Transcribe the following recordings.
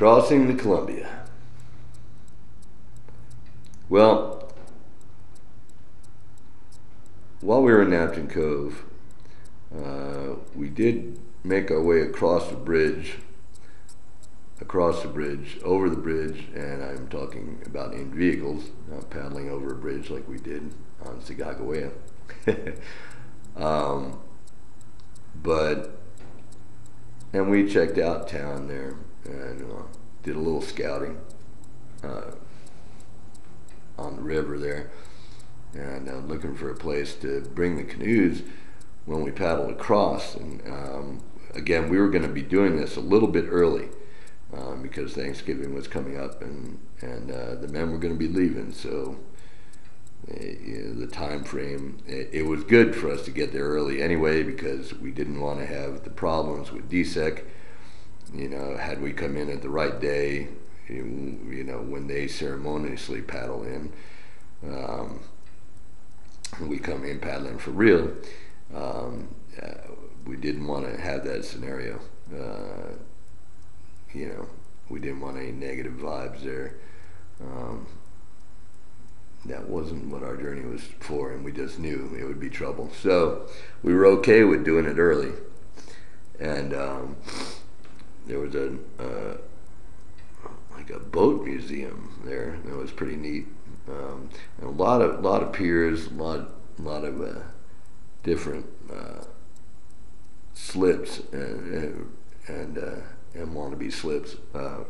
Crossing the Columbia. Well, while we were in Napton Cove, we did make our way across the bridge, over the bridge, and I'm talking about in vehicles, not paddling over a bridge like we did on Sigagawea. And we checked out town there and did a little scouting on the river there, and looking for a place to bring the canoes when we paddled across. And again, we were going to be doing this a little bit early because Thanksgiving was coming up, and the men were going to be leaving, so the time frame, it was good for us to get there early anyway, because we didn't want to have the problems with DSEC. Had we come in at the right day, when they ceremoniously paddle in, we come in paddling for real. We didn't want to have that scenario. We didn't want any negative vibes there. That wasn't what our journey was for, and we just knew it would be trouble. So we were okay with doing it early. And there was like a boat museum there. That was pretty neat. And a lot of piers, a lot of different slips and wannabe slips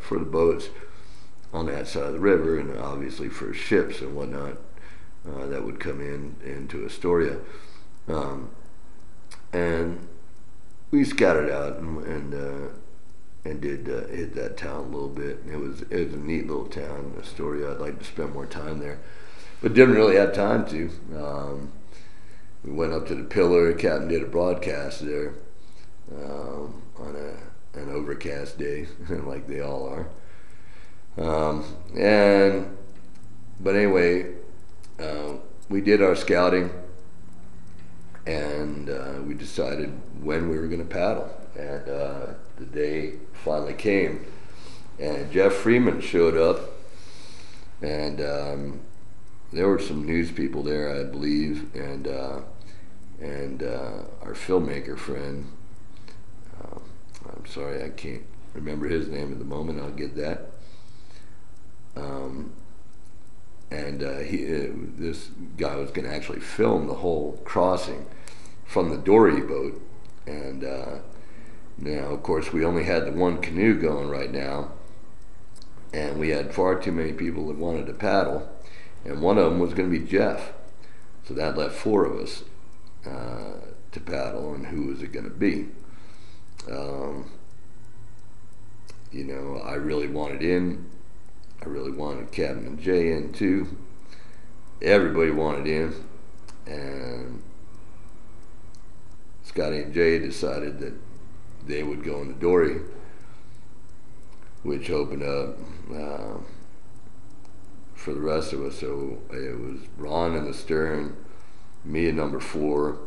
for the boats on that side of the river, and obviously for ships and whatnot that would come into Astoria. And we scattered out and did hit that town a little bit. It was a neat little town, Astoria. I'd like to spend more time there, but didn't really have time to. We went up to the Pillar. Captain did a broadcast there on an overcast day, like they all are. But anyway, we did our scouting, and we decided when we were going to paddle. And the day finally came, and Jeff Freeman showed up, and there were some news people there, I believe, and our filmmaker friend. I'm sorry, I can't remember his name at the moment. I'll get that. This guy was going to actually film the whole crossing from the dory boat. And now, of course, we only had the one canoe going right now, and we had far too many people that wanted to paddle, and one of them was going to be Jeff. So that left four of us to paddle, and who was it going to be? I really wanted in. I really wanted Captain and Jay in too. Everybody wanted in, and Scotty and Jay decided that they would go in the dory, which opened up for the rest of us. So it was Ron in the stern, me at number 4.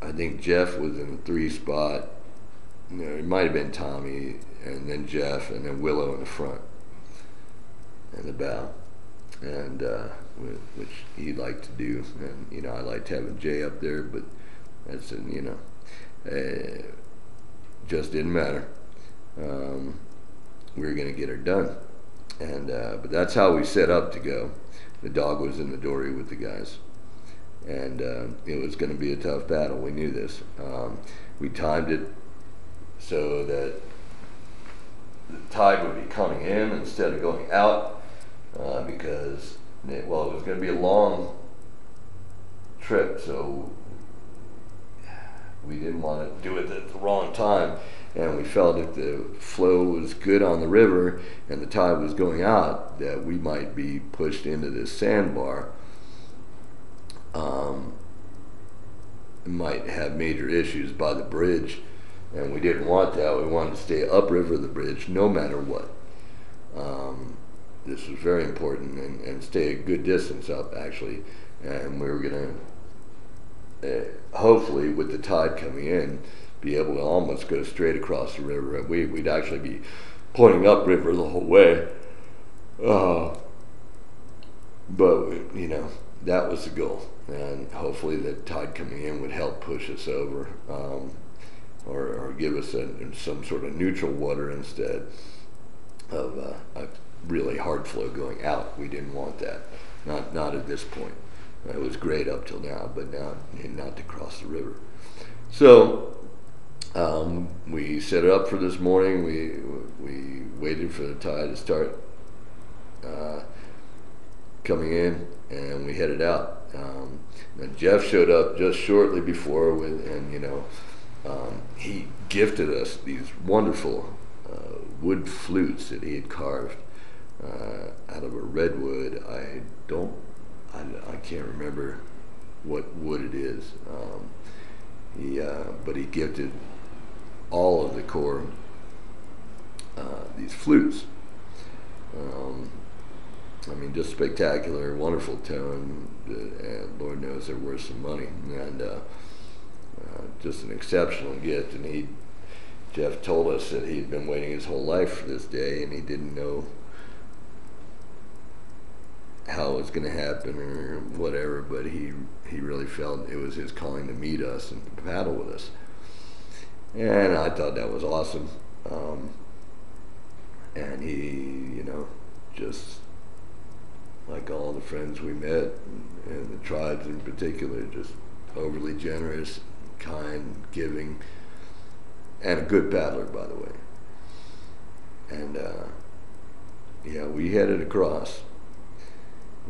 I think Jeff was in the 3 spot. It might have been Tommy, and then Jeff, and then Willow in the front and the bow, and which he liked to do. And I liked having Jay up there, but that's just didn't matter. We were going to get her done, and but that's how we set up to go. The dog was in the dory with the guys, and it was going to be a tough battle. We knew this. We timed it so that the tide would be coming in instead of going out, because it was going to be a long trip, so we didn't want to do it at the wrong time. And we felt if the flow was good on the river and the tide was going out, that we might be pushed into this sandbar. Might have major issues by the bridge, and we didn't want that. We wanted to stay upriver of the bridge no matter what. This was very important, and stay a good distance up, actually. And we were going to hopefully with the tide coming in, be able to almost go straight across the river. We'd actually be pointing upriver the whole way. But you know, that was the goal, and hopefully the tide coming in would help push us over, or give us some sort of neutral water instead of a really hard flow going out. We didn't want that, not at this point. It was great up till now, but now not to cross the river. So we set it up for this morning. We waited for the tide to start coming in, and we headed out. And Jeff showed up just shortly before, and you know, he gifted us these wonderful wood flutes that he had carved out of a redwood. I can't remember what wood it is. But he gifted all of the Corps these flutes. I mean, just spectacular, wonderful tone, and Lord knows they're worth some money, and just an exceptional gift. And Jeff told us that he'd been waiting his whole life for this day, and he didn't know how it was going to happen or whatever, but he really felt it was his calling to meet us and to paddle with us. And I thought that was awesome. And he, you know, just like all the friends we met, and the tribes in particular, just overly generous, kind, giving, and a good paddler, by the way. And yeah, we headed across.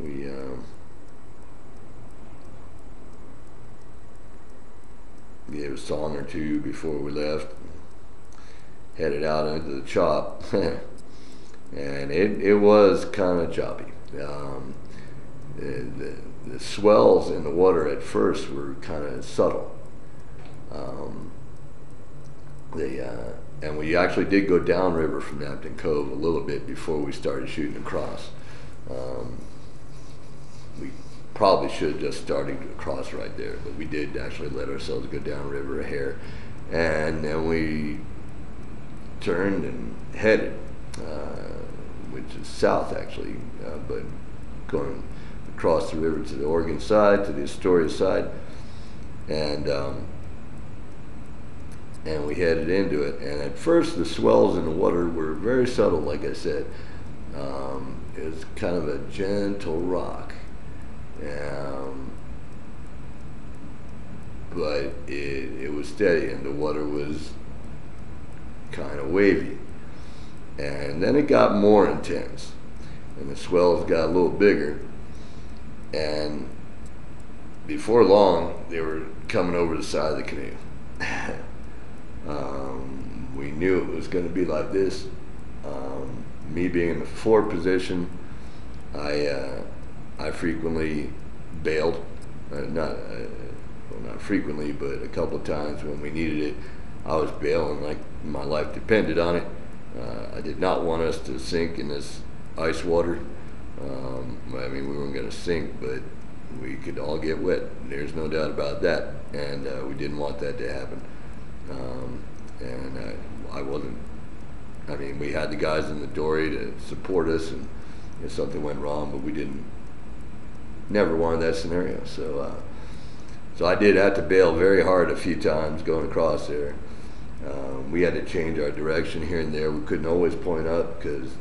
We gave a song or two before we left, headed out into the chop, and it was kind of choppy. The swells in the water at first were kind of subtle. And we actually did go downriver from Napton Cove a little bit before we started shooting across. We probably should have just started across right there, but we did actually let ourselves go downriver a hair. And then we turned and headed, which is south actually, but going across the river to the Oregon side, to the Astoria side, and we headed into it. And at first the swells in the water were very subtle, like I said. It was kind of a gentle rock, but it was steady, and the water was kind of wavy. And then it got more intense, and the swells got a little bigger, and before long they were coming over the side of the canoe. We knew it was going to be like this. Me being in the forward position, I frequently bailed, not frequently, but a couple of times when we needed it, I was bailing like my life depended on it. I did not want us to sink in this ice water. I mean, we weren't going to sink, but we could all get wet. There's no doubt about that, and we didn't want that to happen. I wasn't. I mean, we had the guys in the dory to support us, and if something went wrong, but we never wanted that scenario. So I did have to bail very hard a few times going across there. We had to change our direction here and there. We couldn't always point up because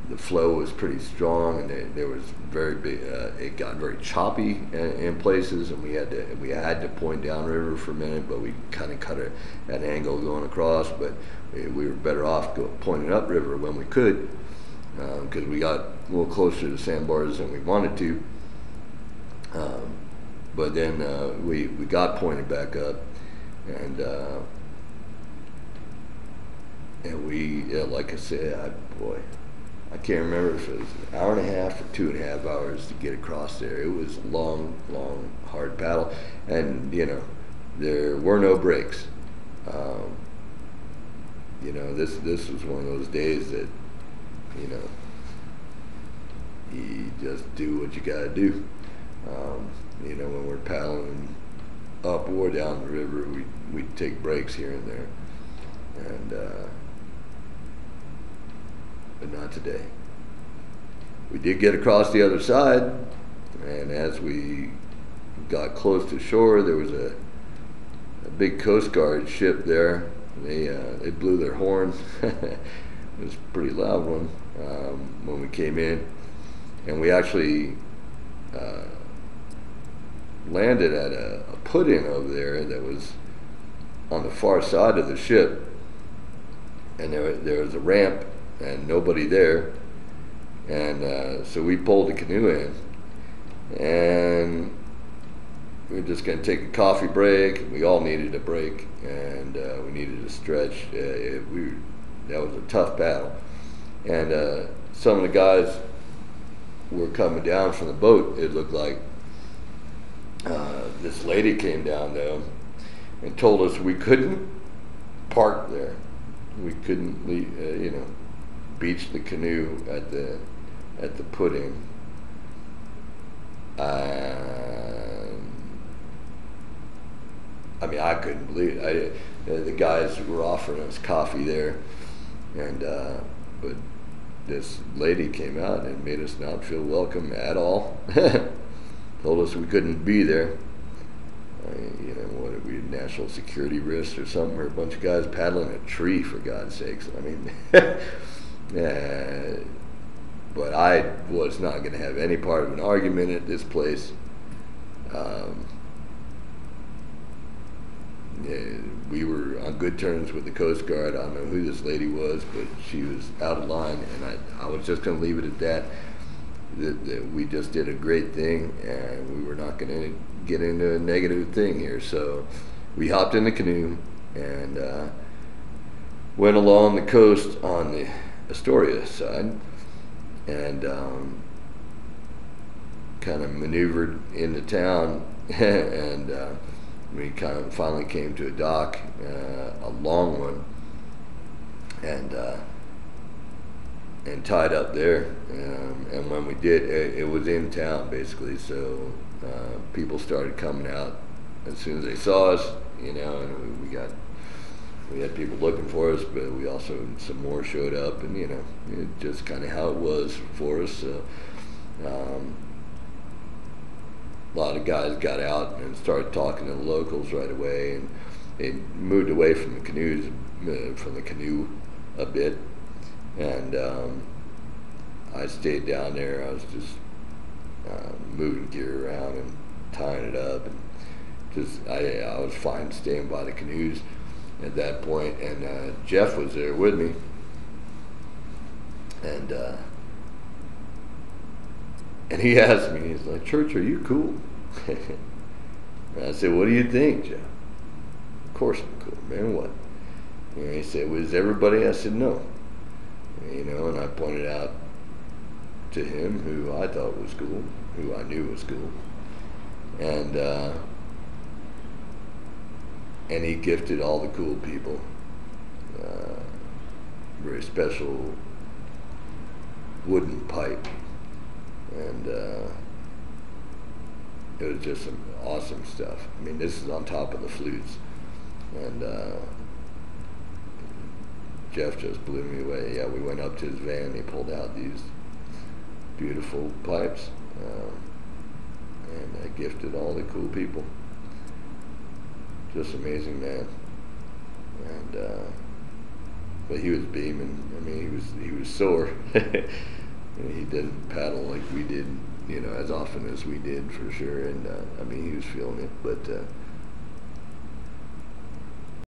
the flow was pretty strong, and there was very big. It got very choppy in places, and we had to point downriver for a minute, but we kind of cut it at an angle going across. But we were better off pointing upriver when we could, because we got a little closer to the sandbars than we wanted to. But then we got pointed back up, and we, like I said, I can't remember if it was an hour and a half or 2.5 hours to get across there. It was long, hard paddle, and you know, there were no breaks. You know, this was one of those days that, you know, you just do what you gotta do. You know, when we're paddling up or down the river, we'd take breaks here and there, and but not today. We did get across the other side, and as we got close to shore, there was a big Coast Guard ship there. They blew their horn. It was a pretty loud one when we came in, and we actually landed at a put-in over there that was on the far side of the ship, and there was a ramp and nobody there, and so we pulled the canoe in, and we were just going to take a coffee break. We all needed a break, and we needed a stretch. That was a tough battle, and some of the guys were coming down from the boat. It looked like this lady came down though and told us we couldn't park there. We couldn't leave, beach the canoe at the put-in. I mean, I couldn't believe it. The guys were offering us coffee there, and but this lady came out and made us not feel welcome at all. Told us we couldn't be there. What are we, national security risks or something? Or a bunch of guys paddling a tree, for God's sakes. I mean, but I was not going to have any part of an argument at this place. We were on good terms with the Coast Guard. I don't know who this lady was, but she was out of line, and I was just going to leave it at that. That we just did a great thing, and we were not going to get into a negative thing here. So we hopped in the canoe and went along the coast on the Astoria side, and kind of maneuvered into town, and we kind of finally came to a dock, a long one, and tied up there. And when we did, it was in town basically, so people started coming out as soon as they saw us, and we had people looking for us, but we also, some more showed up, and it just kind of how it was for us. So a lot of guys got out and started talking to the locals right away, and they moved away from the canoe a bit, and I stayed down there. I was just moving gear around and tying it up, and just I was fine staying by the canoes at that point. And Jeff was there with me, and he asked me, he's like, "Church, are you cool?" And I said, "What do you think, Jeff?" "Of course I'm cool, man. What?" And he said, "Was everybody?" I said, "No." And I pointed out to him who I thought was cool, who I knew was cool, and he gifted all the cool people very special wooden pipe, and it was just some awesome stuff. I mean, this is on top of the flutes, and Jeff just blew me away. Yeah, we went up to his van. He pulled out these beautiful pipes, and I gifted all the cool people. Just amazing, man. And but he was beaming. I mean, he was sore. And he didn't paddle like we did, as often as we did, for sure. And I mean, he was feeling it, but